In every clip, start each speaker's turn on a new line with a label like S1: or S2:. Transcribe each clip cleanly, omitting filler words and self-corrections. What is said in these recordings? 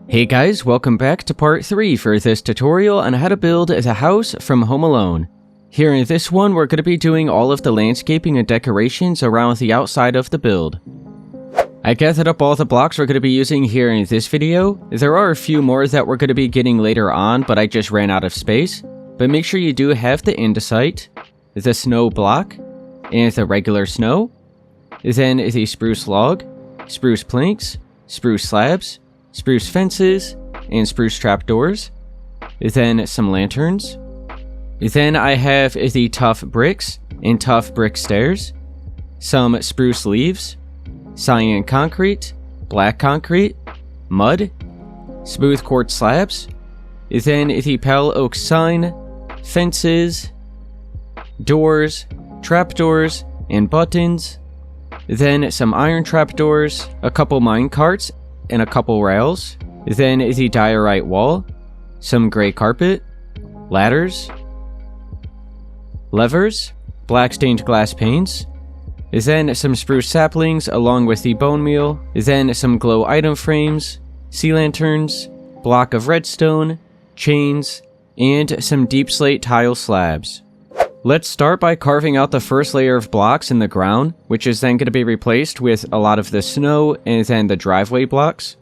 S1: Hey guys, welcome back to part 3 for this tutorial on how to build a house from Home Alone. Here in this one, we're going to be doing all of the landscaping and decorations around the outside of the build. I gathered up all the blocks we're going to be using here in this video. There are a few more that we're going to be getting later on, but I just ran out of space. But make sure you do have the andesite, the snow block, and the regular snow, then the spruce log, spruce planks, spruce slabs, spruce fences, and spruce trapdoors, then some lanterns. Then I have the tough bricks and tough brick stairs, some spruce leaves, cyan concrete, black concrete, mud, smooth quartz slabs, then the pale oak sign, fences, doors, trapdoors, and buttons, then some iron trapdoors, a couple mine carts, and a couple rails, then the diorite wall, some gray carpet, ladders, levers, black stained glass panes, then some spruce saplings along with the bone meal, then some glow item frames, sea lanterns, block of redstone, chains, and some deep slate tile slabs. Let's start by carving out the first layer of blocks in the ground, which is then going to be replaced with a lot of the snow and then the driveway blocks.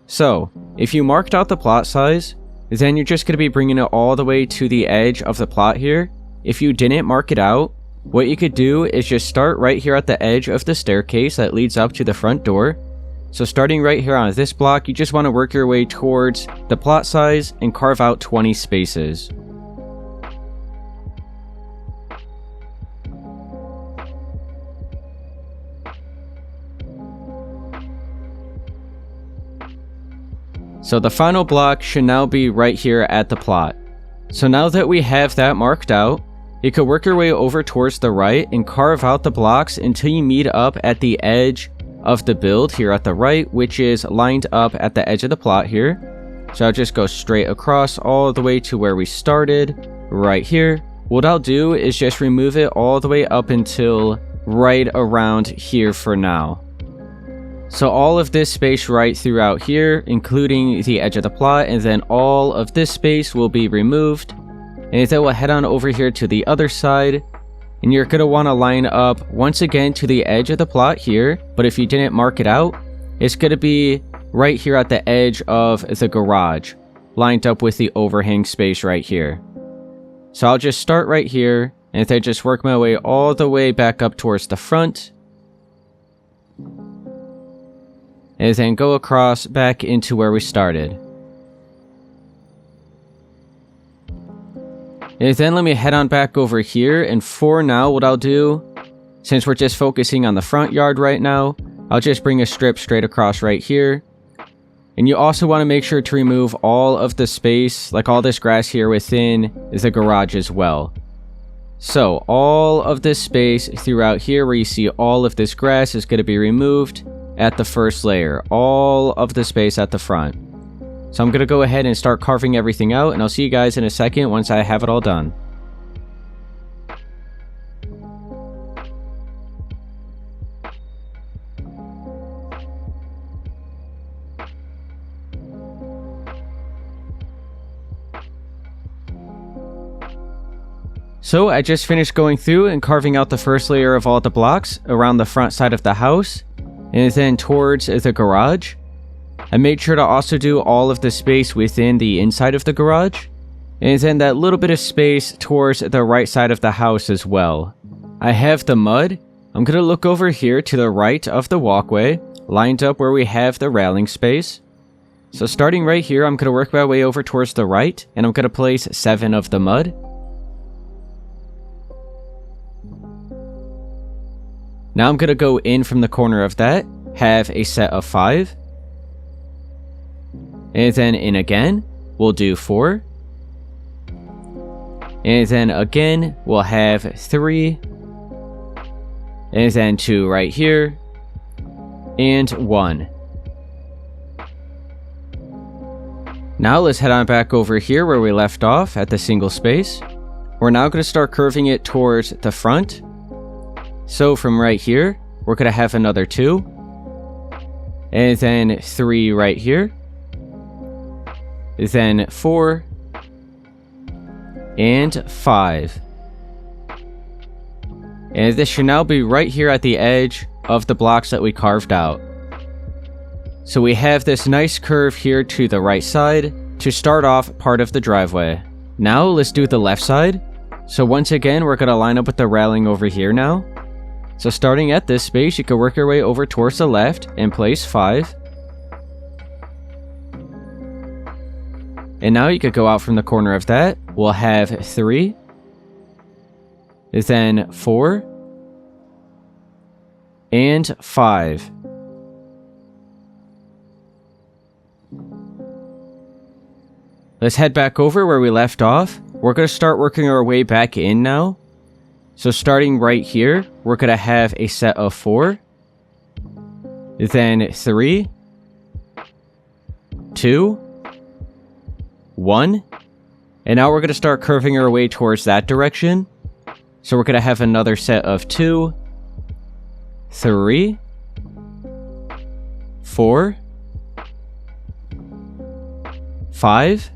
S1: So, if you marked out the plot size, then you're just going to be bringing it all the way to the edge of the plot here. If you didn't mark it out, what you could do is just start right here at the edge of the staircase that leads up to the front door. So starting right here on this block, you just want to work your way towards the plot size and carve out 20 spaces. So the final block should now be right here at the plot. So now that we have that marked out, you could work your way over towards the right and carve out the blocks until you meet up at the edge of the build here at the right, which is lined up at the edge of the plot here. So I'll just go straight across all the way to where we started, right here. What I'll do is just remove it all the way up until right around here for now. So all of this space right throughout here, including the edge of the plot, and then all of this space will be removed. And then we'll head on over here to the other side, and you're going to want to line up once again to the edge of the plot here, but if you didn't mark it out, it's going to be right here at the edge of the garage, lined up with the overhang space right here. So I'll just start right here, and then just work my way all the way back up towards the front, and then go across back into where we started. And then let me head on back over here, and for now what I'll do, since we're just focusing on the front yard right now, I'll just bring a strip straight across right here. And you also want to make sure to remove all of the space, like all this grass here within the garage as well. So all of this space throughout here where you see all of this grass is going to be removed at the first layer, all of the space at the front. So I'm going to go ahead and start carving everything out, and I'll see you guys in a second once I have it all done. So I just finished going through and carving out the first layer of all the blocks around the front side of the house, and then towards the garage. I made sure to also do all of the space within the inside of the garage, and then that little bit of space towards the right side of the house as well. I have the mud. I'm going to look over here to the right of the walkway, lined up where we have the railing space. So starting right here, I'm going to work my way over towards the right, and I'm going to place 7 of the mud. Now I'm going to go in from the corner of that, have a set of 5. And then in again, we'll do 4. And then again, we'll have 3. And then 2 right here. And 1. Now let's head on back over here where we left off at the single space. We're now going to start curving it towards the front. So from right here, we're going to have another 2. And then 3 right here. then 4, and 5. And this should now be right here at the edge of the blocks that we carved out. So we have this nice curve here to the right side to start off part of the driveway. Now let's do the left side. So once again, we're going to line up with the railing over here now. So starting at this space, you can work your way over towards the left and place 5. And now you could go out from the corner of that. We'll have 3. Then 4. And 5. Let's head back over where we left off. We're going to start working our way back in now. So starting right here, we're going to have a set of 4. Then 3. 2. 1. And now we're going to start curving our way towards that direction. So we're going to have another set of 2. 3. 4. 5.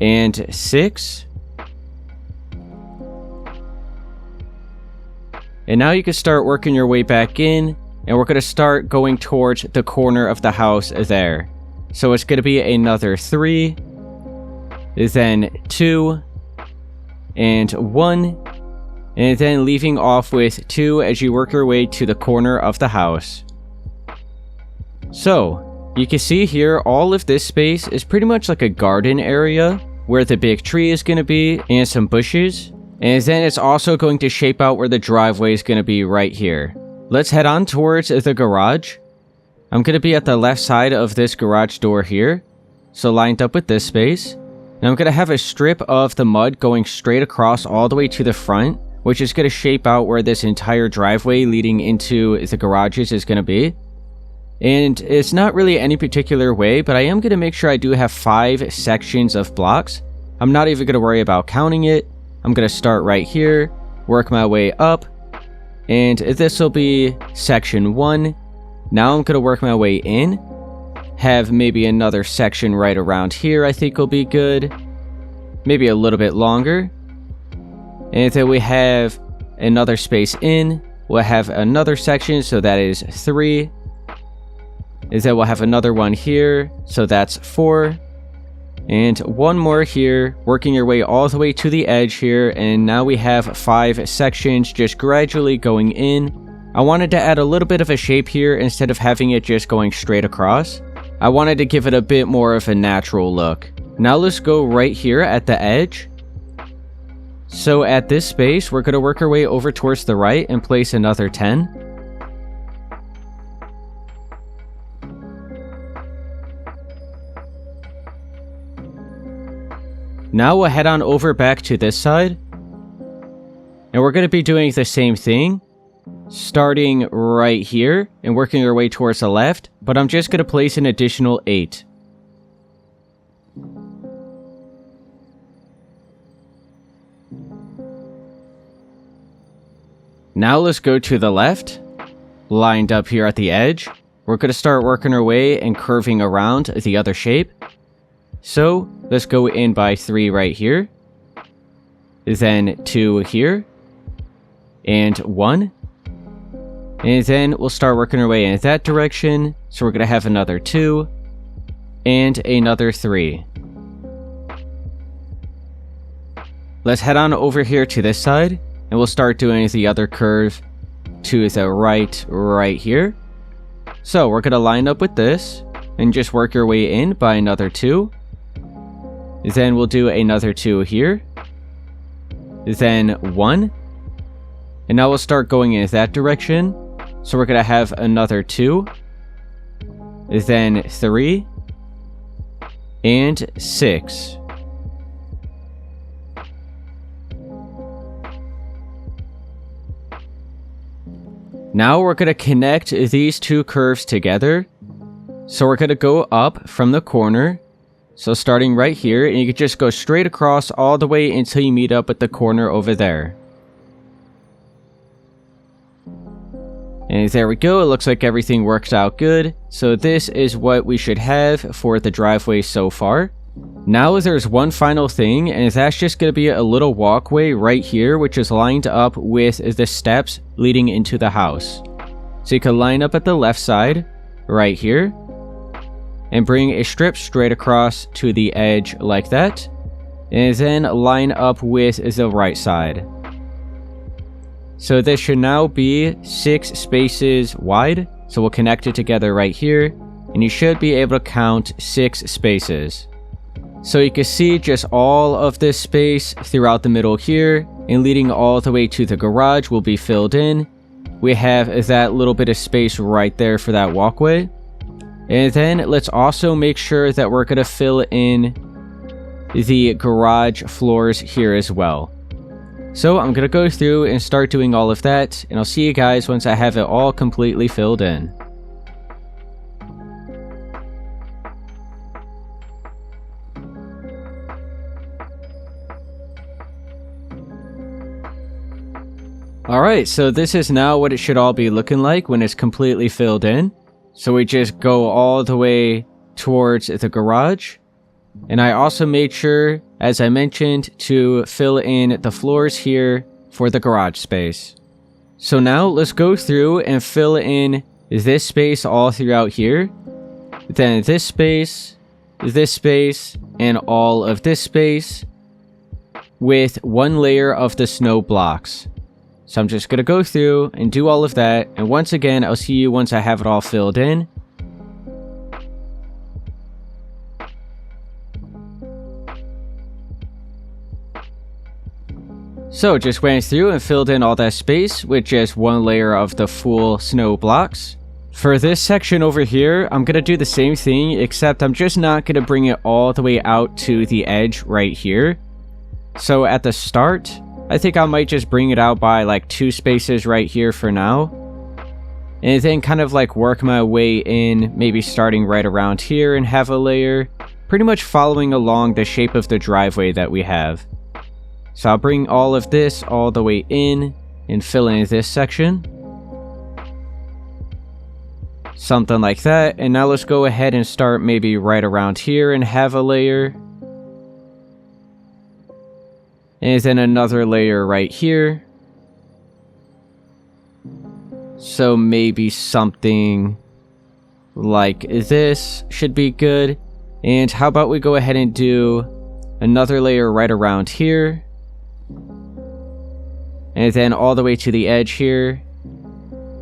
S1: And 6. And now you can start working your way back in, and we're going to start going towards the corner of the house there. So it's going to be another 3, then 2, and 1, and then leaving off with 2 as you work your way to the corner of the house. So, you can see here all of this space is pretty much like a garden area where the big tree is going to be and some bushes. And then it's also going to shape out where the driveway is going to be right here. Let's head on towards the garage. I'm going to be at the left side of this garage door here. So lined up with this space. And I'm going to have a strip of the mud going straight across all the way to the front, which is going to shape out where this entire driveway leading into the garages is going to be. And it's not really any particular way, but I am going to make sure I do have 5 sections of blocks. I'm not even going to worry about counting it. I'm going to start right here, work my way up, and this will be section 1. Now I'm going to work my way in, have maybe another section right around here I think will be good, maybe a little bit longer, and then we have another space in, we'll have another section, so that is 3, and then we'll have another one here, so that's 4, and one more here, working your way all the way to the edge here, and now we have 5 sections just gradually going in. I wanted to add a little bit of a shape here instead of having it just going straight across. I wanted to give it a bit more of a natural look. Now let's go right here at the edge. So at this space, we're going to work our way over towards the right and place another 10. Now we'll head on over back to this side. And we're going to be doing the same thing. Starting right here and working our way towards the left. But I'm just going to place an additional 8. Now let's go to the left. Lined up here at the edge. We're going to start working our way and curving around the other shape. So, let's go in by 3 right here. Then 2 here. And 1. And then we'll start working our way in that direction. So we're going to have another 2. And another 3. Let's head on over here to this side. And we'll start doing the other curve to the right here. So we're going to line up with this. And just work your way in by another 2. Then we'll do another 2 here. Then 1. And now we'll start going in that direction. So we're going to have another 2. Then 3. And 6. Now we're going to connect these 2 curves together. So we're going to go up from the corner. So starting right here, and you can just go straight across all the way until you meet up at the corner over there. And there we go, it looks like everything worked out good. So this is what we should have for the driveway so far. Now there's one final thing, and that's just going to be a little walkway right here, which is lined up with the steps leading into the house. So you can line up at the left side, right here, and bring a strip straight across to the edge like that, and then line up with the right side. So this should now be 6 spaces wide, so we'll connect it together right here, and you should be able to count 6 spaces. So you can see just all of this space throughout the middle here, and leading all the way to the garage will be filled in. We have that little bit of space right there for that walkway. And then let's also make sure that we're going to fill in the garage floors here as well. So I'm going to go through and start doing all of that, and I'll see you guys once I have it all completely filled in. Alright, so this is now what it should all be looking like when it's completely filled in. So we just go all the way towards the garage. And I also made sure, as I mentioned, to fill in the floors here for the garage space. So now let's go through and fill in this space all throughout here. Then this space, and all of this space with one layer of the snow blocks. So I'm just going to go through and do all of that, and once again, I'll see you once I have it all filled in. So just went through and filled in all that space with just one layer of the full snow blocks. For this section over here, I'm going to do the same thing, except I'm just not going to bring it all the way out to the edge right here. So at the start, I think I might just bring it out by like 2 spaces right here for now. And then kind of like work my way in, maybe starting right around here and have a layer, pretty much following along the shape of the driveway that we have. So I'll bring all of this all the way in and fill in this section. Something like that. And now let's go ahead and start maybe right around here and have a layer. And then another layer right here. So maybe something like this should be good. And how about we go ahead and do another layer right around here. And then all the way to the edge here.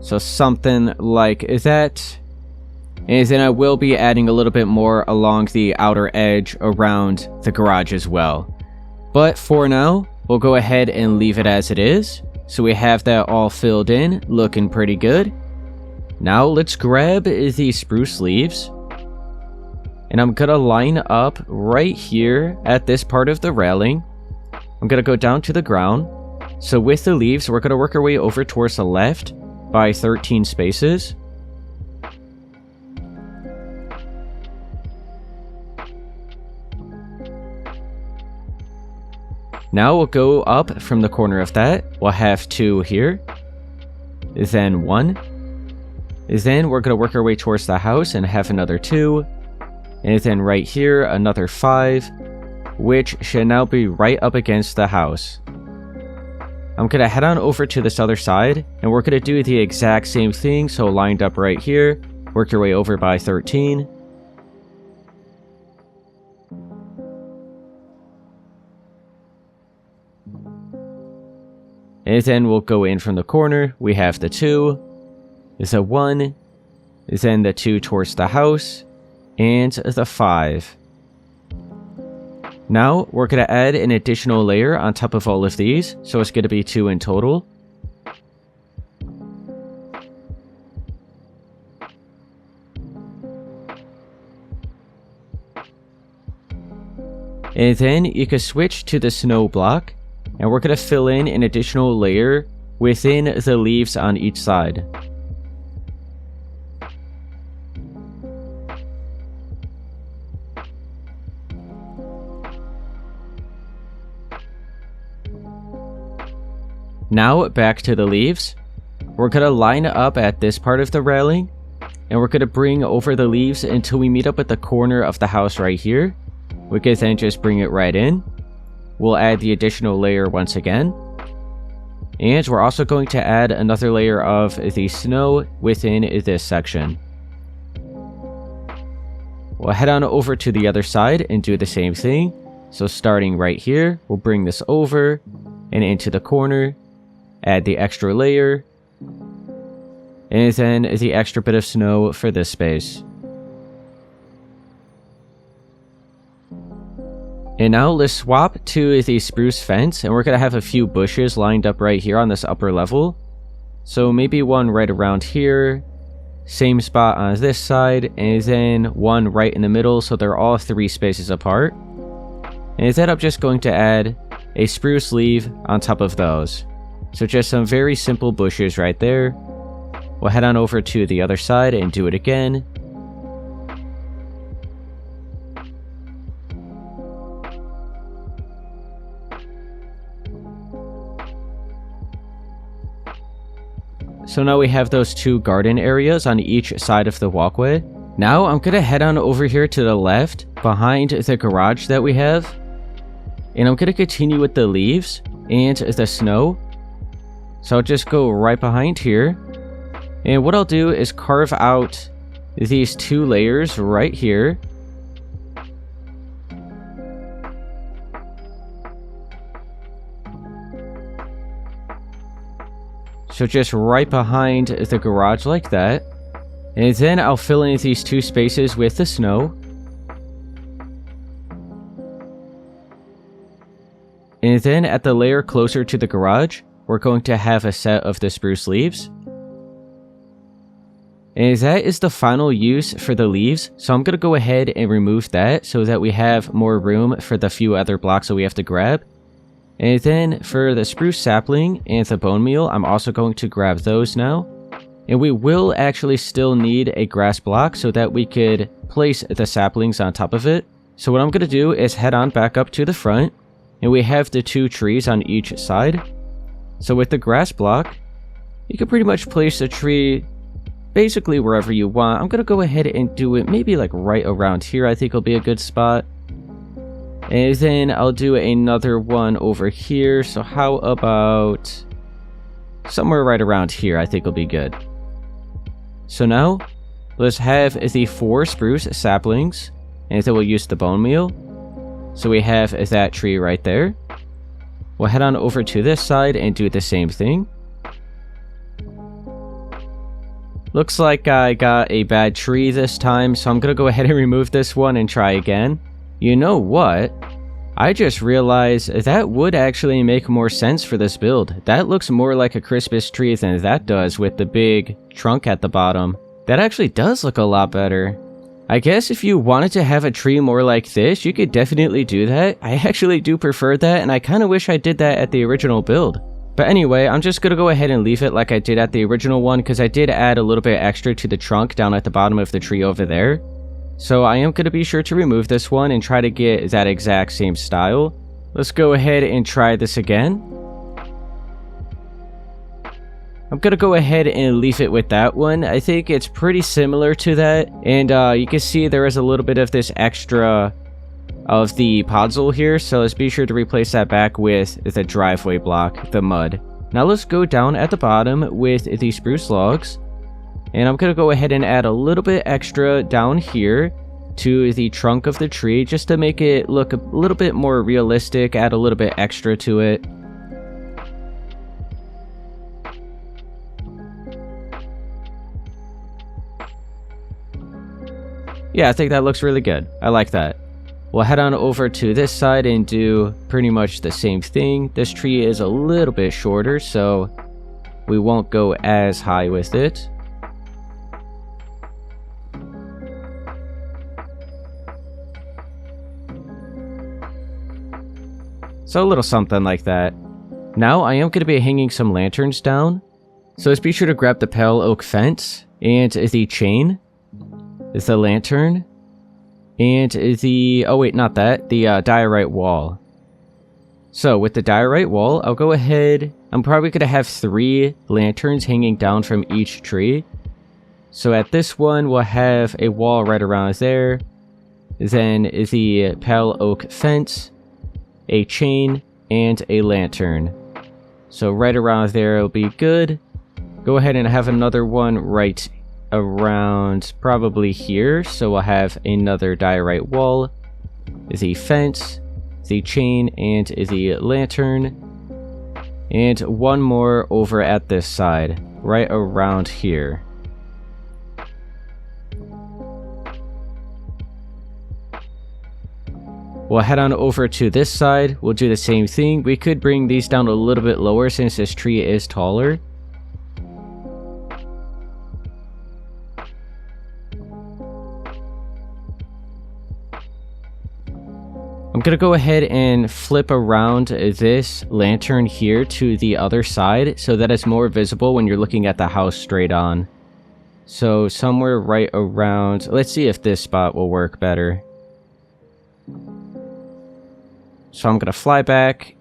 S1: So something like that. And then I will be adding a little bit more along the outer edge around the garage as well. But for now, we'll go ahead and leave it as it is. So we have that all filled in, looking pretty good. Now let's grab the spruce leaves. And I'm gonna line up right here at this part of the railing. I'm gonna go down to the ground. So with the leaves, we're gonna work our way over towards the left by 13 spaces. Now we'll go up from the corner of that. We'll have 2 here. Then 1. Then we're going to work our way towards the house and have another 2. And then right here, another 5. Which should now be right up against the house. I'm going to head on over to this other side. And we're going to do the exact same thing. So lined up right here. Work your way over by 13. And then we'll go in from the corner. We have the 2, the 1, then the 2 towards the house, and the 5. Now we're going to add an additional layer on top of all of these, so it's going to be 2 in total. And then you can switch to the snow block. And we're going to fill in an additional layer within the leaves on each side. Now back to the leaves. we're going to line up at this part of the railing, and we're going to bring over the leaves until we meet up at the corner of the house right here. We can then just bring it right in. We'll add the additional layer once again. And we're also going to add another layer of the snow within this section. We'll head on over to the other side and do the same thing. So starting right here, we'll bring this over and into the corner, add the extra layer, and then the extra bit of snow for this space. And now let's swap to the spruce fence, and we're going to have a few bushes lined up right here on this upper level. So maybe one right around here, same spot on this side, and then one right in the middle, so they're all 3 spaces apart. And then I'm just going to add a spruce leaf on top of those. So just some very simple bushes right there. We'll head on over to the other side and do it again. So now we have those 2 garden areas on each side of the walkway. Now I'm going to head on over here to the left, behind the garage that we have. And I'm going to continue with the leaves and the snow. So I'll just go right behind here. And what I'll do is carve out these 2 layers right here. So just right behind the garage like that. And then I'll fill in these 2 spaces with the snow. And then at the layer closer to the garage, we're going to have a set of the spruce leaves. And that is the final use for the leaves. So I'm going to go ahead and remove that so that we have more room for the few other blocks that we have to grab. And then for the spruce sapling and the bone meal, I'm also going to grab those now. And we will actually still need a grass block so that we could place the saplings on top of it. So what I'm going to do is head on back up to the front. And we have the 2 trees on each side. So with the grass block, you can pretty much place a tree basically wherever you want. I'm going to go ahead and do it maybe like right around here. I think will be a good spot. And then I'll do another one over here. So how about somewhere right around here? I think will be good. So now let's have the 4 spruce saplings, and then we'll use the bone meal. So we have that tree right there. We'll head on over to this side and do the same thing. Looks like I got a bad tree this time, so I'm going to go ahead and remove this one and try again. You know what? I just realized that would actually make more sense for this build. That looks more like a Christmas tree than that does with the big trunk at the bottom. That actually does look a lot better. I guess if you wanted to have a tree more like this, you could definitely do that. I actually do prefer that, and I kind of wish I did that at the original build. But anyway, I'm just going to go ahead and leave it like I did at the original one, because I did add a little bit extra to the trunk down at the bottom of the tree over there. So I am going to be sure to remove this one and try to get that exact same style. Let's go ahead and try this again. I'm going to go ahead and leave it with that one. I think it's pretty similar to that. And you can see there is a little bit of this extra of the podzol here. So let's be sure to replace that back with the driveway block, the mud. Now let's go down at the bottom with the spruce logs. And I'm going to go ahead and add a little bit extra down here to the trunk of the tree just to make it look a little bit more realistic, add a little bit extra to it. Yeah, I think that looks really good. I like that. We'll head on over to this side and do pretty much the same thing. This tree is a little bit shorter, so we won't go as high with it. So a little something like that. Now I am going to be hanging some lanterns down. So let's be sure to grab the pale oak fence and the chain, the lantern, and the, oh wait, not that, the diorite wall. So with the diorite wall, I'll go ahead, I'm probably going to have 3 lanterns hanging down from each tree. So at this one, we'll have a wall right around there, then the pale oak fence, a chain, and a lantern. So right around there will be good. Go ahead and have another one right around probably here. So we'll have another diorite wall, the fence, the chain, and the lantern. And one more over at this side, right around here. We'll head on over to this side. We'll do the same thing. We could bring these down a little bit lower since this tree is taller. I'm going to go ahead and flip around this lantern here to the other side so that it's more visible when you're looking at the house straight on. So somewhere right around, let's see if this spot will work better. So I'm going to fly back.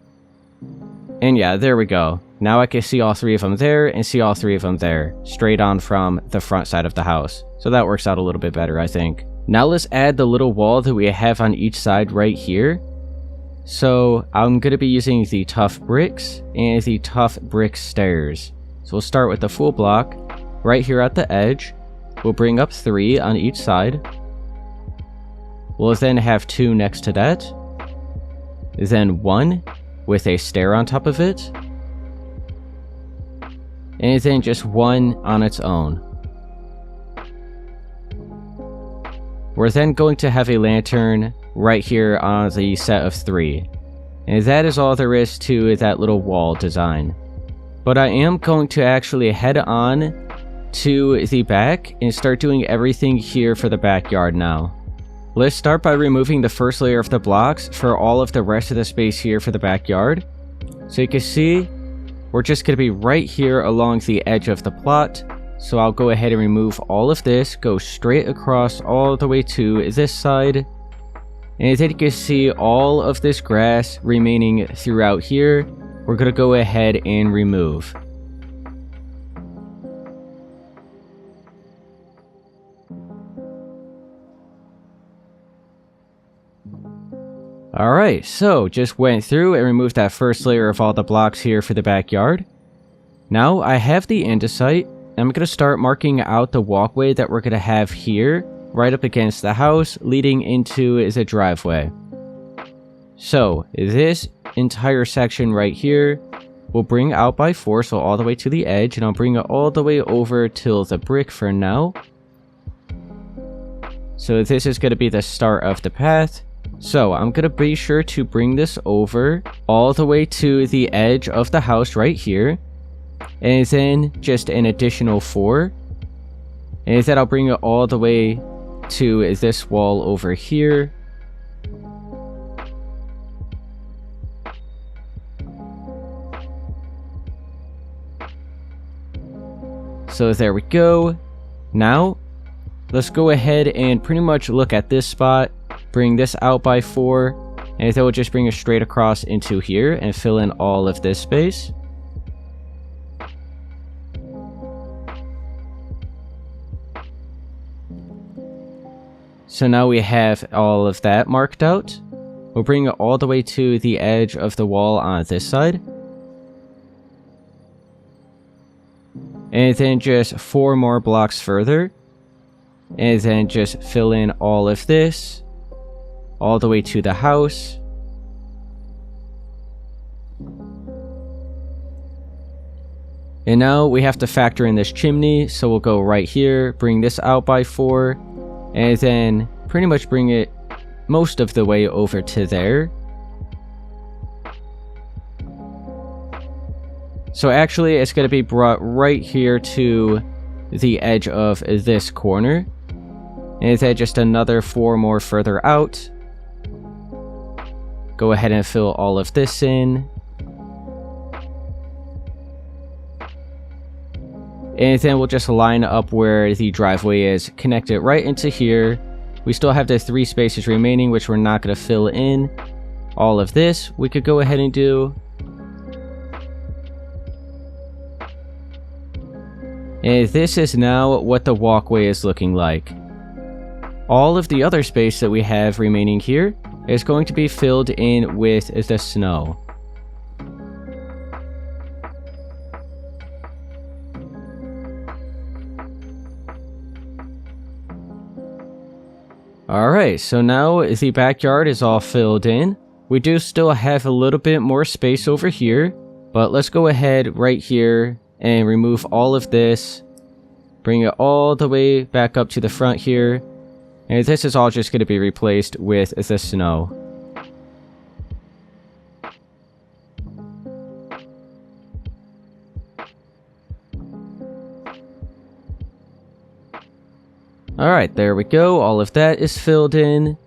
S1: And yeah, there we go. Now I can see all 3 of them there and see all 3 of them there, straight on from the front side of the house. So that works out a little bit better, I think. Now let's add the little wall that we have on each side right here. So I'm going to be using the tough bricks and the tough brick stairs. So we'll start with the full block right here at the edge. We'll bring up 3 on each side. We'll then have 2 next to that. Then 1 with a stair on top of it. And then just 1 on its own. We're then going to have a lantern right here on the set of 3. And that is all there is to that little wall design. But I am going to actually head on to the back and start doing everything here for the backyard now. Let's start by removing the first layer of the blocks for all of the rest of the space here for the backyard. So you can see, we're just going to be right here along the edge of the plot. So I'll go ahead and remove all of this, go straight across all the way to this side. And then you can see all of this grass remaining throughout here. We're going to go ahead and remove. Alright, so just went through and removed that first layer of all the blocks here for the backyard. Now I have the andesite. I'm going to start marking out the walkway that we're going to have here, right up against the house, leading into the driveway. So, this entire section right here, we'll bring out by 4, so all the way to the edge, and I'll bring it all the way over till the brick for now. So this is going to be the start of the path. So I'm going to be sure to bring this over all the way to the edge of the house right here. And then just an additional 4. And then I'll bring it all the way to this wall over here. So there we go. Now, let's go ahead and pretty much look at this spot. Bring this out by 4. And then we'll just bring it straight across into here and fill in all of this space. So now we have all of that marked out. We'll bring it all the way to the edge of the wall on this side. And then just 4 more blocks further. And then just fill in all of this. All the way to the house. And now we have to factor in this chimney. So we'll go right here. Bring this out by 4. And then pretty much bring it most of the way over to there. So actually it's going to be brought right here to the edge of this corner. And then just another 4 more further out. Go ahead and fill all of this in. And then we'll just line up where the driveway is, connect it right into here. We still have the 3 spaces remaining, which we're not going to fill in. all of this we could go ahead and do. And this is now what the walkway is looking like. All of the other space that we have remaining here is going to be filled in with the snow. Alright, so now the backyard is all filled in. We do still have a little bit more space over here, but let's go ahead right here and remove all of this. Bring it all the way back up to the front here. And this is all just going to be replaced with the snow. Alright, there we go. All of that is filled in.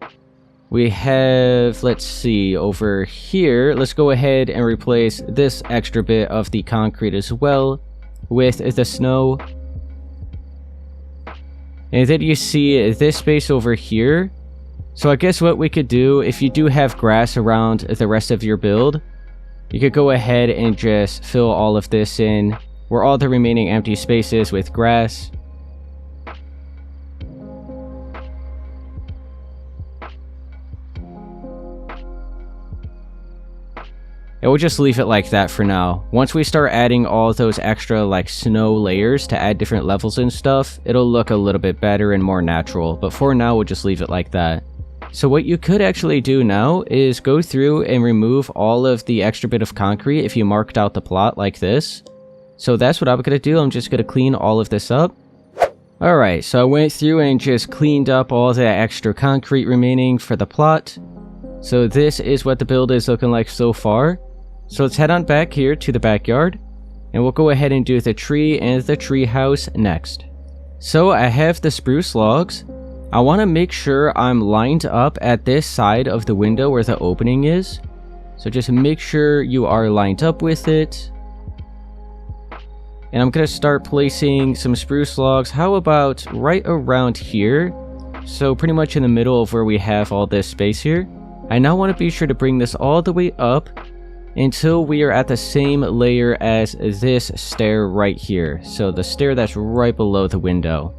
S1: We have, let's see, over here, let's go ahead and replace this extra bit of the concrete as well with the snow. And then you see this space over here. So I guess what we could do, if you do have grass around the rest of your build, you could go ahead and just fill all of this in, where all the remaining empty spaces with grass. And we'll just leave it like that for now. Once we start adding all those extra like snow layers to add different levels and stuff, it'll look a little bit better and more natural. But for now, we'll just leave it like that. So what you could actually do now is go through and remove all of the extra bit of concrete if you marked out the plot like this. So that's what I'm going to do. I'm just going to clean all of this up. Alright, so I went through and just cleaned up all the extra concrete remaining for the plot. So this is what the build is looking like so far. So let's head on back here to the backyard, and we'll go ahead and do the tree and the tree house next. So I have the spruce logs. I want to make sure I'm lined up at this side of the window where the opening is. So just make sure you are lined up with it. And I'm going to start placing some spruce logs. How about right around here? So pretty much in the middle of where we have all this space here. I now want to be sure to bring this all the way up until we are at the same layer as this stair right here. So the stair that's right below the window.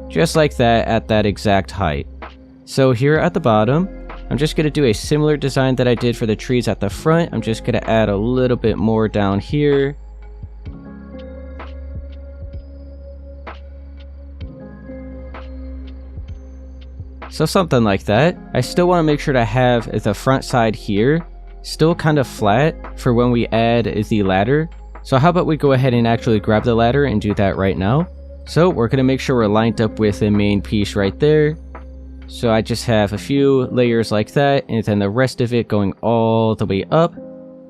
S1: Just like that at that exact height. So here at the bottom, I'm just going to do a similar design that I did for the trees at the front. I'm just going to add a little bit more down here. So something like that. I still want to make sure to have the front side here still kind of flat for when we add the ladder. So how about we go ahead and actually grab the ladder and do that right now. So we're going to make sure we're lined up with the main piece right there. So I just have a few layers like that, and then the rest of it going all the way up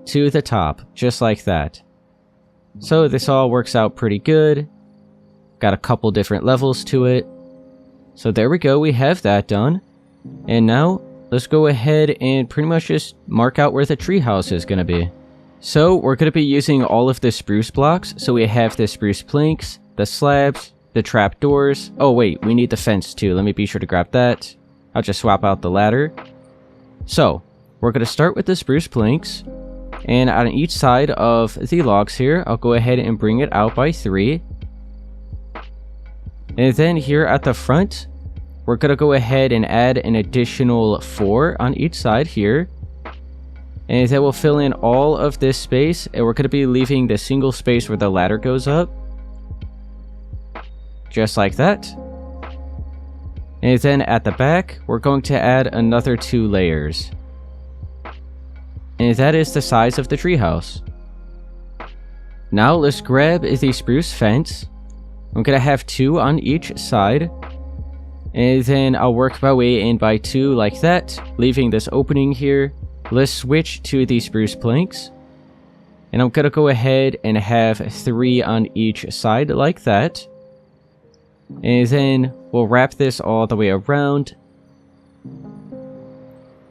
S1: to the top, just like that. So this all works out pretty good. Got a couple different levels to it. So there we go, we have that done. And now, let's go ahead and pretty much just mark out where the treehouse is going to be. So we're going to be using all of the spruce blocks. So we have the spruce planks, the slabs, the trap doors. Oh wait, we need the fence too. Let me be sure to grab that. I'll just swap out the ladder. So we're going to start with the spruce planks. And on each side of the logs here, I'll go ahead and bring it out by 3. And then here at the front, we're going to go ahead and add an additional 4 on each side here. And that will fill in all of this space, and we're going to be leaving the single space where the ladder goes up. Just like that. And then at the back, we're going to add another 2 layers. And that is the size of the treehouse. Now let's grab the spruce fence. I'm going to have 2 on each side. And then I'll work my way in by 2 like that, leaving this opening here. Let's switch to the spruce planks. And I'm going to go ahead and have 3 on each side like that. And then we'll wrap this all the way around.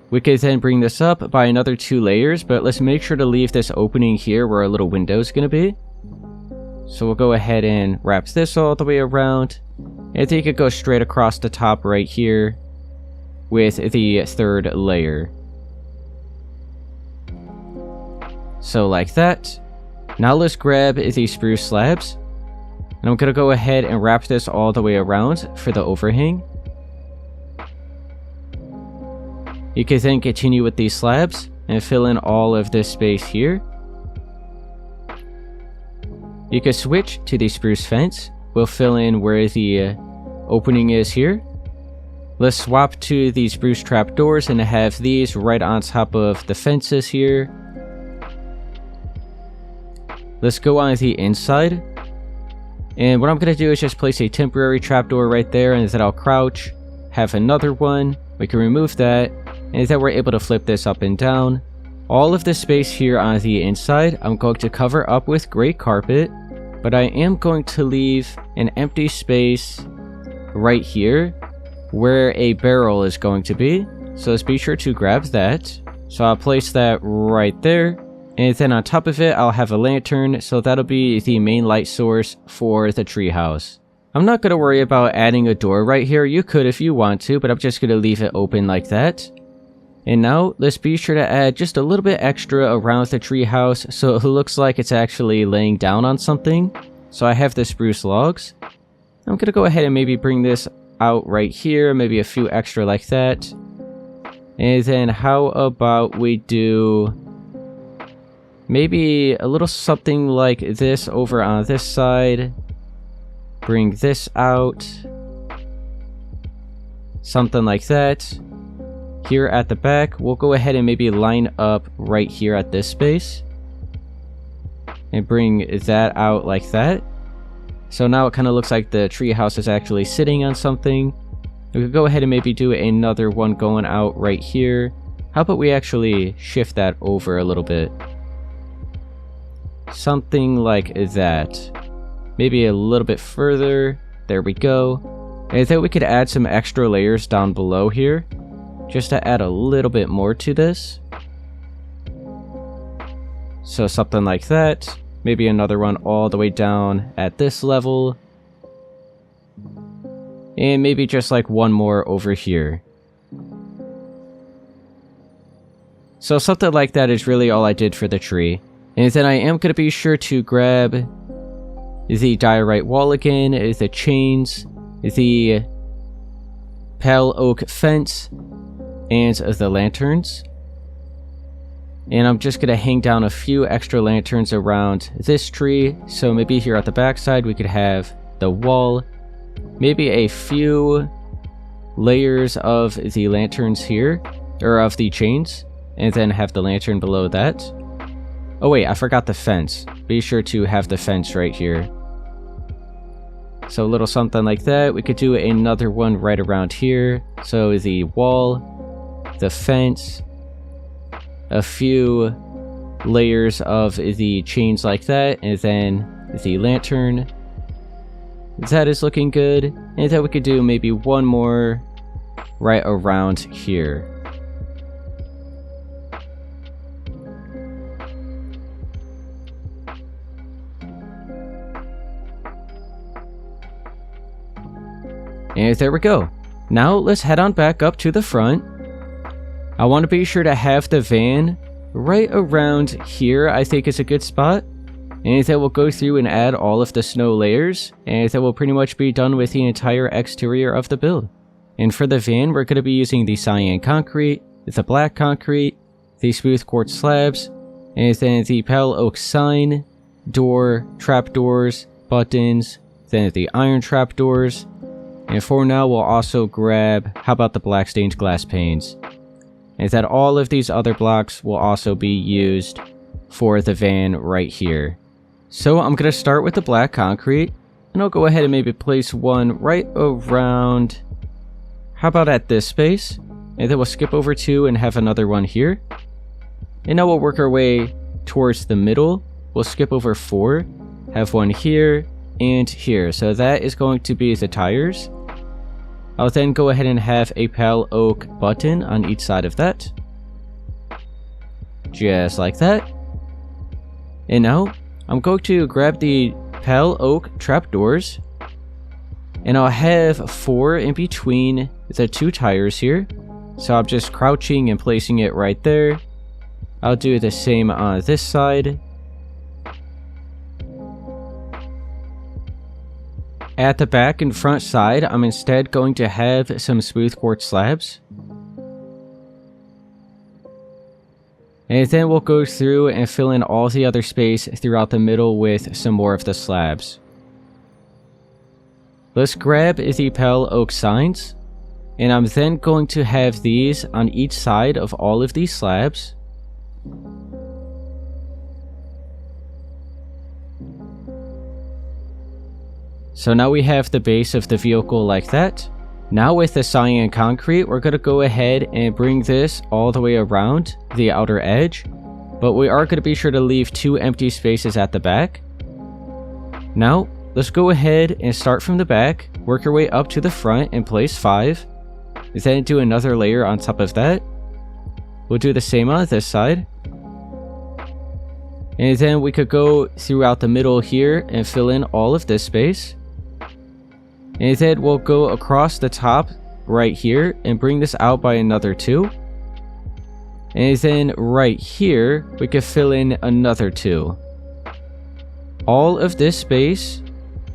S1: We could then bring this up by another 2 layers, but let's make sure to leave this opening here where our little window is going to be. So we'll go ahead and wrap this all the way around. And then you could go straight across the top right here with the third layer. So like that. Now let's grab the spruce slabs. And I'm going to go ahead and wrap this all the way around for the overhang. You can then continue with these slabs and fill in all of this space here. You can switch to the spruce fence. We'll fill in where the opening is here. Let's swap to the spruce trapdoors and have these right on top of the fences here. Let's go on the inside. And what I'm going to do is just place a temporary trapdoor right there, and then I'll crouch, have another one. We can remove that, and then we're able to flip this up and down. All of the space here on the inside, I'm going to cover up with gray carpet, but I am going to leave an empty space right here where a barrel is going to be. So let's be sure to grab that. So I'll place that right there. And then on top of it, I'll have a lantern, so that'll be the main light source for the treehouse. I'm not going to worry about adding a door right here. You could if you want to, but I'm just going to leave it open like that. And now, let's be sure to add just a little bit extra around the treehouse, so it looks like it's actually laying down on something. So I have the spruce logs. I'm going to go ahead and maybe bring this out right here, maybe a few extra like that. And then how about we do maybe a little something like this over on this side. Bring this out. Something like that. Here at the back, we'll go ahead and maybe line up right here at this space. And bring that out like that. So now it kind of looks like the treehouse is actually sitting on something. We could go ahead and maybe do another one going out right here. How about we actually shift that over a little bit? Something like that. Maybe a little bit further. There we go. And I think we could add some extra layers down below here, just to add a little bit more to this. So something like that. Maybe another one all the way down at this level. And maybe just like one more over here. So something like that is really all I did for the tree. And then I am going to be sure to grab the diorite wall again, the chains, the pale oak fence, and the lanterns. And I'm just going to hang down a few extra lanterns around this tree. So maybe here at the backside we could have the wall. Maybe a few layers of the lanterns here, or of the chains. And then have the lantern below that. Oh wait, I forgot the fence. Be sure to have the fence right here. So a little something like that. We could do another one right around here. So the wall, the fence, a few layers of the chains like that, and then the lantern. That is looking good. And then we could do maybe one more right around here. And there we go. Now let's head on back up to the front. I want to be sure to have the van right around here. I think is a good spot. And then we'll go through and add all of the snow layers. And then we'll pretty much be done with the entire exterior of the build. And for the van, we're going to be using the cyan concrete, the black concrete, the smooth quartz slabs, and then the pale oak sign, door, trapdoors, buttons, then the iron trapdoors. And for now, we'll also grab, how about the black stained glass panes? And that all of these other blocks will also be used for the van right here. So I'm going to start with the black concrete, and I'll go ahead and maybe place one right around, how about at this space? And then we'll skip over 2 and have another one here. And now we'll work our way towards the middle. We'll skip over 4, have one here, and here. So that is going to be the tires. I'll then go ahead and have a pale oak button on each side of that. Just like that. And now, I'm going to grab the pale oak trapdoors. And I'll have 4 in between the 2 tires here. So I'm just crouching and placing it right there. I'll do the same on this side. At the back and front side, I'm instead going to have some smooth quartz slabs. And then we'll go through and fill in all the other space throughout the middle with some more of the slabs. Let's grab the pale oak signs. And I'm then going to have these on each side of all of these slabs. So now we have the base of the vehicle like that. Now with the cyan concrete, we're going to go ahead and bring this all the way around the outer edge. But we are going to be sure to leave 2 empty spaces at the back. Now, let's go ahead and start from the back, work your way up to the front and place 5. Then do another layer on top of that. We'll do the same on this side. And then we could go throughout the middle here and fill in all of this space. And then we'll go across the top right here and bring this out by another 2. And then right here, we could fill in another 2. All of this space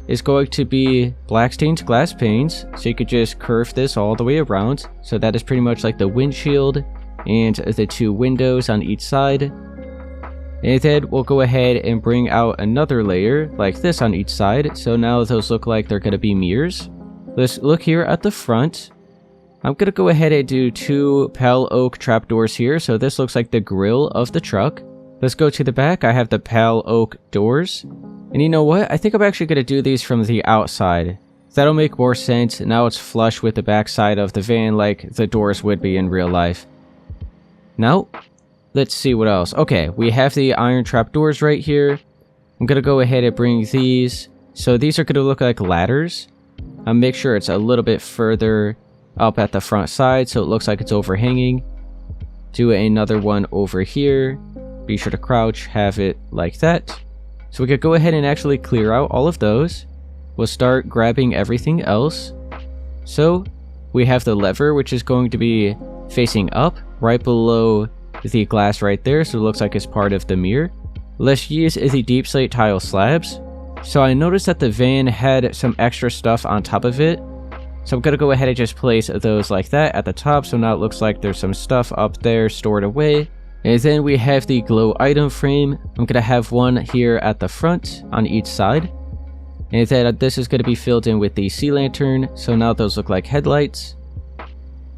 S1: is going to be black stained glass panes, so you could just curve this all the way around. So that is pretty much like the windshield and the 2 windows on each side. And then we'll go ahead and bring out another layer like this on each side. So now those look like they're going to be mirrors. Let's look here at the front. I'm going to go ahead and do 2 pale oak trapdoors here. So this looks like the grill of the truck. Let's go to the back. I have the pale oak doors. And you know what? I think I'm actually going to do these from the outside. That'll make more sense. Now it's flush with the back side of the van like the doors would be in real life. Now, let's see what else. Okay, we have the iron trapdoors right here. I'm going to go ahead and bring these. So these are going to look like ladders. I'll make sure it's a little bit further up at the front side so it looks like it's overhanging. Do another one over here. Be sure to crouch, have it like that. So we could go ahead and actually clear out all of those. We'll start grabbing everything else. So we have the lever, which is going to be facing up right below the glass right there, so it looks like it's part of the mirror. Let's use the deep slate tile slabs. So I noticed that the van had some extra stuff on top of it. So I'm going to go ahead and just place those like that at the top, so now it looks like there's some stuff up there stored away. And then we have the glow item frame. I'm going to have one here at the front on each side. And then this is going to be filled in with the sea lantern, so now those look like headlights.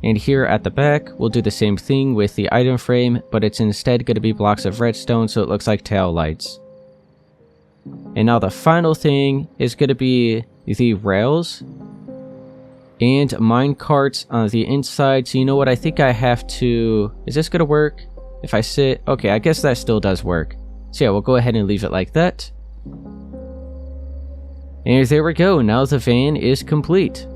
S1: And here at the back, we'll do the same thing with the item frame, but it's instead going to be blocks of redstone, so it looks like tail lights. And now the final thing is going to be the rails and mine carts on the inside. So you know what, I think I have to... Is this going to work? If I sit... Okay, I guess that still does work. So yeah, we'll go ahead and leave it like that. And there we go, now the van is complete.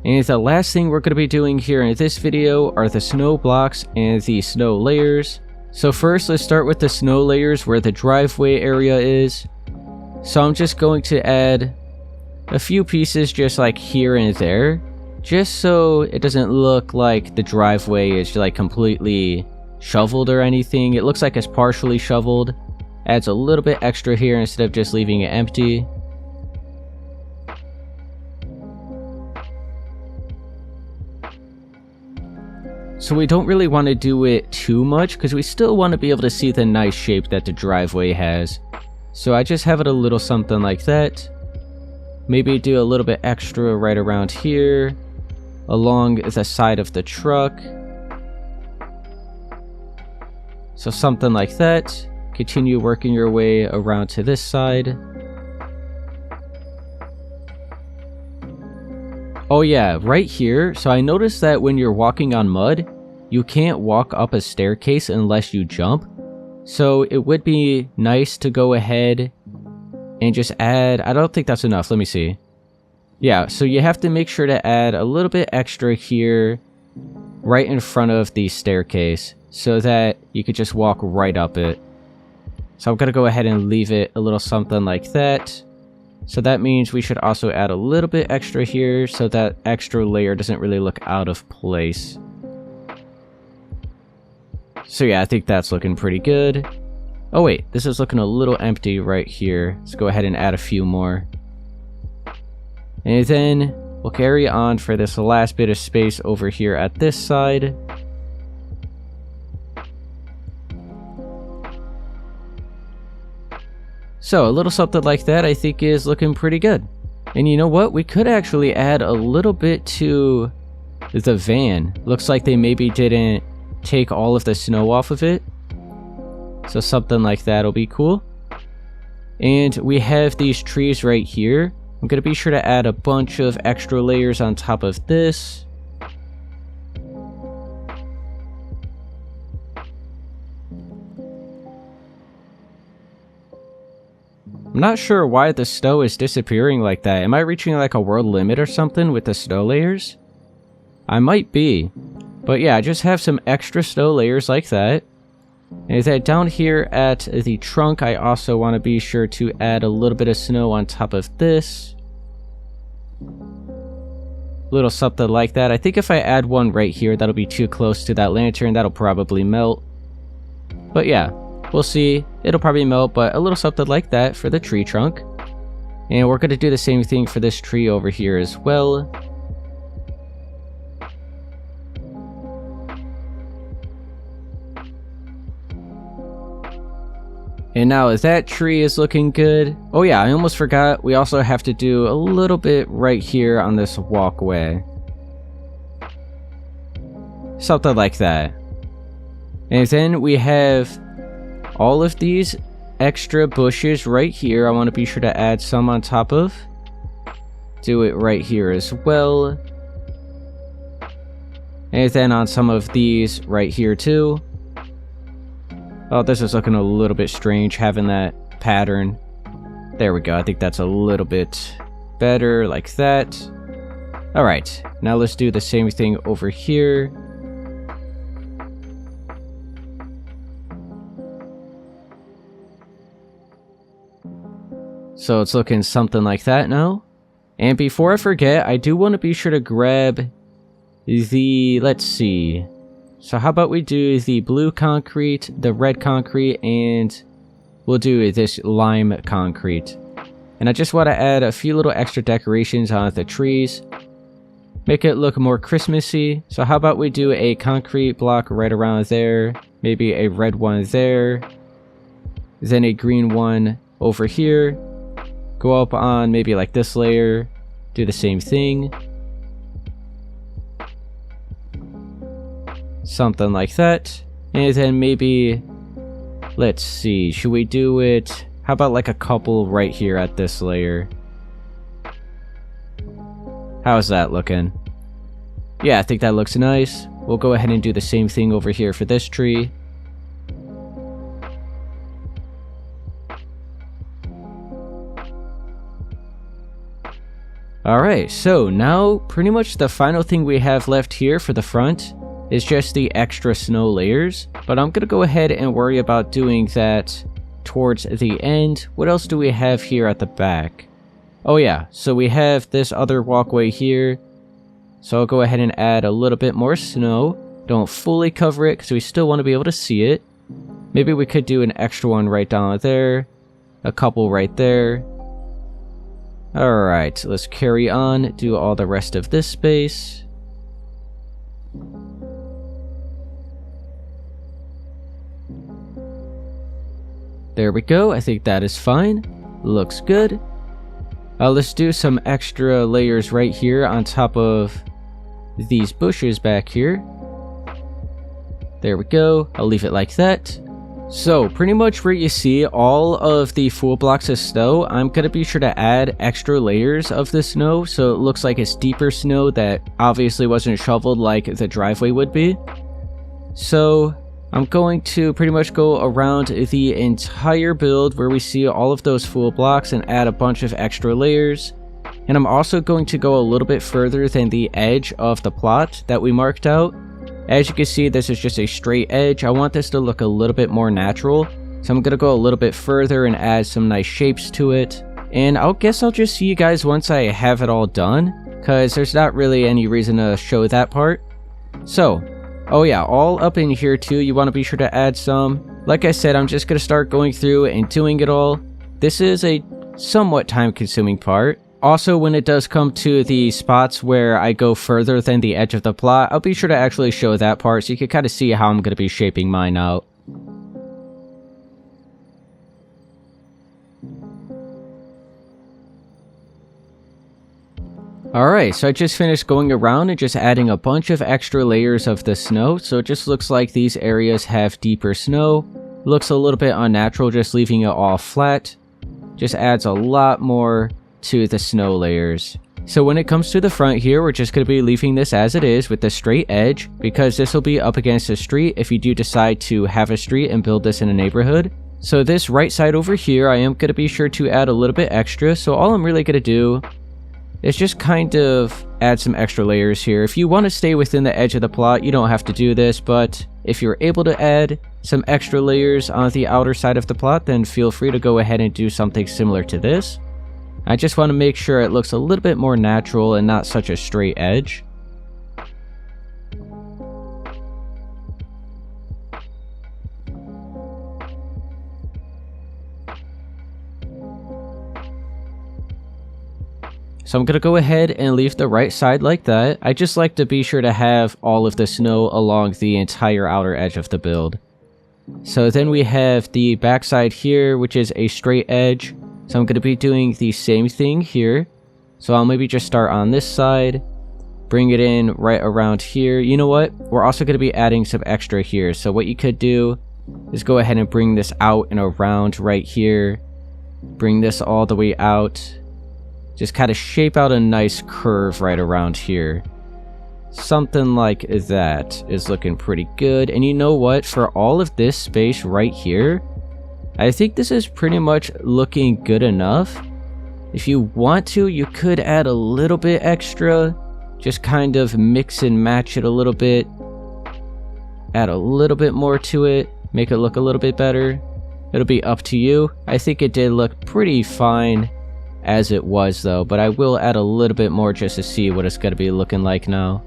S1: And the last thing we're going to be doing here in this video are the snow blocks and the snow layers. So first, let's start with the snow layers where the driveway area is. So I'm just going to add a few pieces just like here and there, just so it doesn't look like the driveway is like completely shoveled or anything. It looks like it's partially shoveled. Adds a little bit extra here instead of just leaving it empty. So we don't really want to do it too much because we still want to be able to see the nice shape that the driveway has. So I just have it a little something like that. Maybe do a little bit extra right around here, along the side of the truck. So something like that. Continue working your way around to this side. Oh yeah, right here. So I noticed that when you're walking on mud, you can't walk up a staircase unless you jump. So it would be nice to go ahead and just add... I don't think that's enough. Let me see. Yeah, so you have to make sure to add a little bit extra here right in front of the staircase so that you could just walk right up it. So I'm going to go ahead and leave it a little something like that. So that means we should also add a little bit extra here so that extra layer doesn't really look out of place. So yeah, I think that's looking pretty good. Oh wait, this is looking a little empty right here. Let's go ahead and add a few more. And then we'll carry on for this last bit of space over here at this side. So a little something like that I think is looking pretty good. And you know what? We could actually add a little bit to the van. Looks like they maybe didn't take all of the snow off of it. So something like that will be cool. And we have these trees right here. I'm going to be sure to add a bunch of extra layers on top of this. I'm not sure why the snow is disappearing like that. Am I reaching like a world limit or something with the snow layers? I might be. But yeah, I just have some extra snow layers like that. And then down here at the trunk, I also want to be sure to add a little bit of snow on top of this. Little something like that. I think if I add one right here, that'll be too close to that lantern. That'll probably melt. But yeah, we'll see. It'll probably melt, but a little something like that for the tree trunk. And we're going to do the same thing for this tree over here as well. And now that tree is looking good. Oh yeah, I almost forgot. We also have to do a little bit right here on this walkway. Something like that. And then we have all of these extra bushes right here. I want to be sure to add some on top of. Do it right here as well. And then on some of these right here too. Oh, this is looking a little bit strange, having that pattern. There we go. I think that's a little bit better, like that. Alright, now let's do the same thing over here. So it's looking something like that now. And before I forget, I do want to be sure to grab the, let's see. So how about we do the blue concrete, the red concrete, and we'll do this lime concrete. And I just want to add a few little extra decorations on the trees. Make it look more Christmassy. So how about we do a concrete block right around there. Maybe a red one there. Then a green one over here. Go up on maybe like this layer. Do the same thing. Something like that. And then maybe, let's see, should we do it, how about like a couple right here at this layer? How's that looking? Yeah, I think that looks nice. We'll go ahead and do the same thing over here for this tree. Alright, so now pretty much the final thing we have left here for the front is just the extra snow layers, but I'm gonna go ahead and worry about doing that towards the end. What else do we have here at the back? Oh yeah, so we have this other walkway here, so I'll go ahead and add a little bit more snow. Don't fully cover it because we still want to be able to see it. Maybe we could do an extra one right down there, a couple right there. Alright, let's carry on, do all the rest of this space. There we go, I think that is fine. Looks good. Let's do some extra layers right here on top of these bushes back here. There we go, I'll leave it like that. So, pretty much where you see all of the full blocks of snow, I'm going to be sure to add extra layers of the snow, so it looks like it's deeper snow that obviously wasn't shoveled like the driveway would be. So, I'm going to pretty much go around the entire build where we see all of those full blocks and add a bunch of extra layers. And I'm also going to go a little bit further than the edge of the plot that we marked out. As you can see, this is just a straight edge. I want this to look a little bit more natural. So I'm going to go a little bit further and add some nice shapes to it. And I guess I'll just see you guys once I have it all done, because there's not really any reason to show that part. So, Oh yeah, all up in here too, you want to be sure to add some. Like I said, I'm just going to start going through and doing it all. This is a somewhat time-consuming part. Also, when it does come to the spots where I go further than the edge of the plot, I'll be sure to actually show that part so you can kind of see how I'm going to be shaping mine out. Alright, so I just finished going around and just adding a bunch of extra layers of the snow, so it just looks like these areas have deeper snow. Looks a little bit unnatural just leaving it all flat. Just adds a lot more to the snow layers. So when it comes to the front here, we're just going to be leaving this as it is with the straight edge, because this will be up against a street if you do decide to have a street and build this in a neighborhood. So this right side over here, I am going to be sure to add a little bit extra, so all I'm really going to do is just kind of add some extra layers here. If you want to stay within the edge of the plot, you don't have to do this, but if you're able to add some extra layers on the outer side of the plot, then feel free to go ahead and do something similar to this. I just want to make sure it looks a little bit more natural and not such a straight edge. So I'm going to go ahead and leave the right side like that. I just like to be sure to have all of the snow along the entire outer edge of the build. So then we have the back side here, which is a straight edge. So I'm going to be doing the same thing here. So I'll maybe just start on this side, bring it in right around here. You know what? We're also going to be adding some extra here. So what you could do is go ahead and bring this out and around right here. Bring this all the way out. Just kind of shape out a nice curve right around here. Something like that is looking pretty good. And you know what? For all of this space right here, I think this is pretty much looking good enough. If you want to, you could add a little bit extra. Just kind of mix and match it a little bit. Add a little bit more to it. Make it look a little bit better. It'll be up to you. I think it did look pretty fine as it was though, but I will add a little bit more just to see what it's going to be looking like now.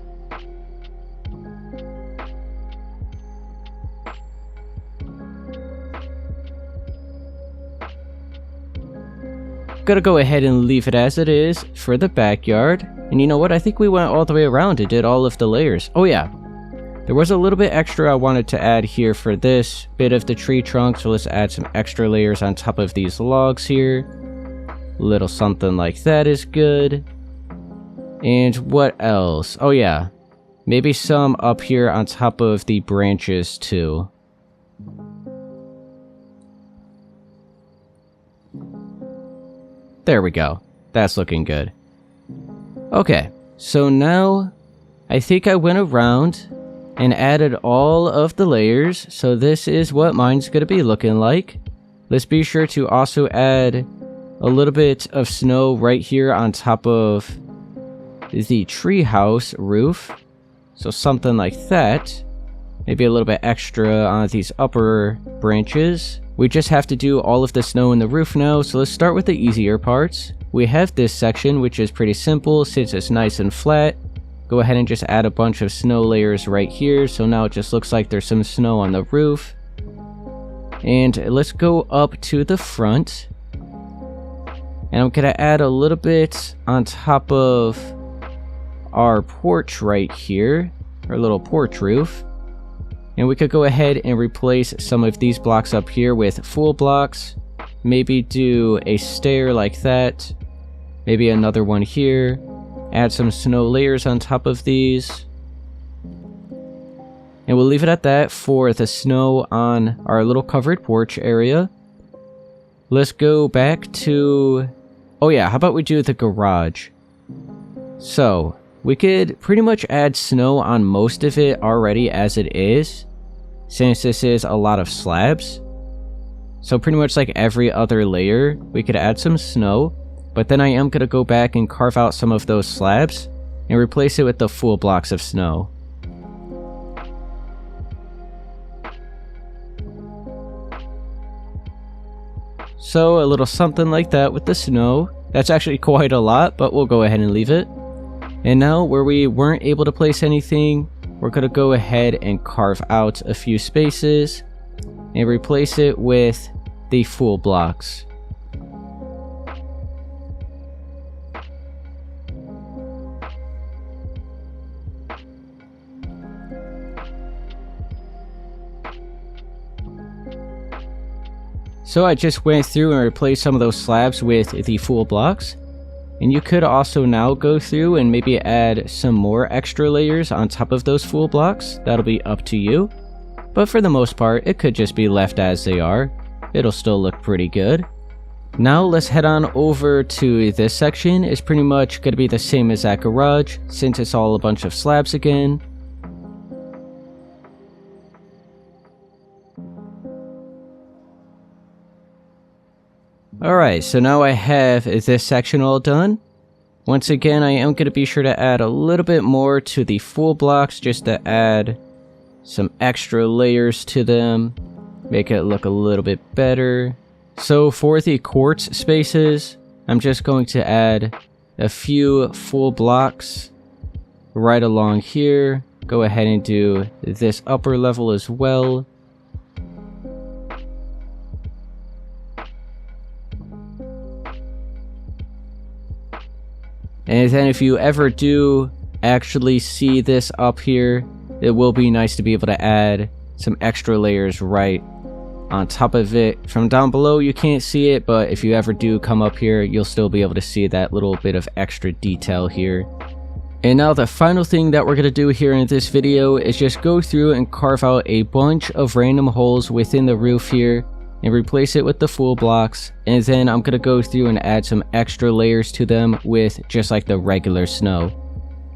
S1: Gonna go ahead and leave it as it is for the backyard. And you know what? I think we went all the way around and did all of the layers. Oh yeah, there was a little bit extra I wanted to add here for this bit of the tree trunk, so let's add some extra layers on top of these logs here. Little something like that is good. And what else? Oh yeah, maybe some up here on top of the branches too. There we go. That's looking good. Okay, so now I think I went around and added all of the layers. So this is what mine's going to be looking like. Let's be sure to also add a little bit of snow right here on top of the treehouse roof. So something like that. Maybe a little bit extra on these upper branches. We just have to do all of the snow in the roof now, so let's start with the easier parts. We have this section, which is pretty simple since it's nice and flat. Go ahead and just add a bunch of snow layers right here, so now it just looks like there's some snow on the roof. And let's go up to the front. And I'm going to add a little bit on top of our porch right here, our little porch roof. And we could go ahead and replace some of these blocks up here with full blocks. Maybe do a stair like that. Maybe another one here. Add some snow layers on top of these. And we'll leave it at that for the snow on our little covered porch area. Let's go back to... Oh yeah, how about we do the garage? So, we could pretty much add snow on most of it already as it is, since this is a lot of slabs. So pretty much like every other layer, we could add some snow, but then I am going to go back and carve out some of those slabs and replace it with the full blocks of snow. So a little something like that with the snow. That's actually quite a lot, but we'll go ahead and leave it. And now where we weren't able to place anything, we're going to go ahead and carve out a few spaces and replace it with the full blocks. So I just went through and replaced some of those slabs with the full blocks. And you could also now go through and maybe add some more extra layers on top of those full blocks. That'll be up to you. But for the most part, it could just be left as they are. It'll still look pretty good. Now let's head on over to this section. It's pretty much going to be the same as that garage, since it's all a bunch of slabs again. Alright, so now I have this section all done. Once again, I am going to be sure to add a little bit more to the full blocks just to add some extra layers to them. Make it look a little bit better. So for the quartz spaces, I'm just going to add a few full blocks right along here. Go ahead and do this upper level as well. And then if you ever do actually see this up here, it will be nice to be able to add some extra layers right on top of it. From down below you can't see it, but if you ever do come up here, you'll still be able to see that little bit of extra detail here. And now the final thing that we're going to do here in this video is just go through and carve out a bunch of random holes within the roof here and replace it with the full blocks, and then I'm gonna go through and add some extra layers to them with just like the regular snow.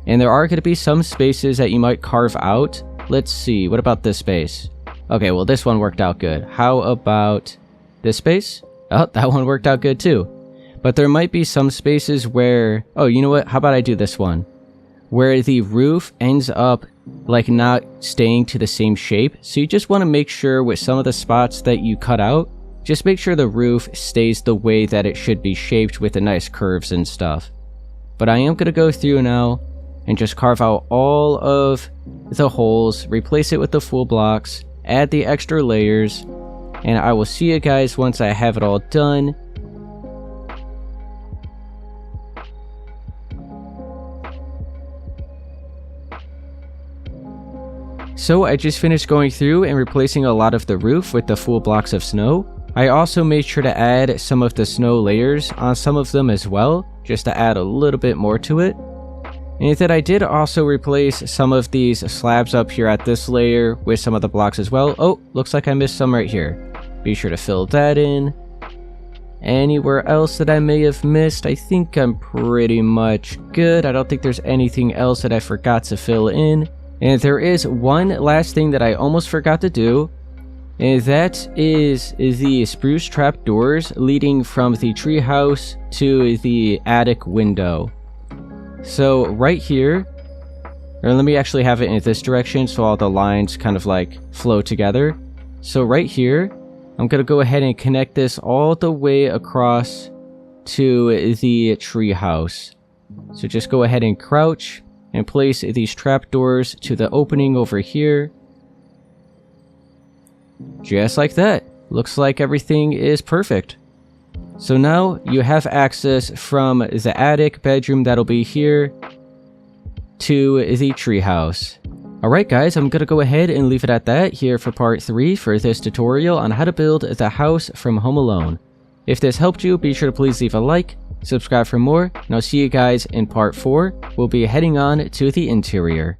S1: And there are gonna be some spaces that you might carve out. Let's see, what about this space? Okay, well this one worked out good. How about this space? Oh, that one worked out good too. But there might be some spaces where, oh, you know what, how about I do this one? Where the roof ends up like not staying to the same shape. So you just want to make sure with some of the spots that you cut out, just make sure the roof stays the way that it should be shaped with the nice curves and stuff. But I am going to go through now and just carve out all of the holes, replace it with the full blocks, add the extra layers, and I will see you guys once I have it all done. So I just finished going through and replacing a lot of the roof with the full blocks of snow. I also made sure to add some of the snow layers on some of them as well, just to add a little bit more to it. And then I did also replace some of these slabs up here at this layer with some of the blocks as well. Oh, looks like I missed some right here. Be sure to fill that in. Anywhere else that I may have missed, I think I'm pretty much good. I don't think there's anything else that I forgot to fill in. And there is one last thing that I almost forgot to do, and that is the spruce trap doors leading from the treehouse to the attic window. So right here, or let me actually have it in this direction so all the lines kind of like flow together. So right here, I'm going to go ahead and connect this all the way across to the treehouse. So just go ahead and crouch and place these trapdoors to the opening over here. Just like that. Looks like everything is perfect. So now you have access from the attic bedroom that'll be here to the treehouse. Alright guys, I'm gonna go ahead and leave it at that here for part 3 for this tutorial on how to build the house from Home Alone. If this helped you, be sure to please leave a like, subscribe for more, and I'll see you guys in part 4. We'll be heading on to the interior.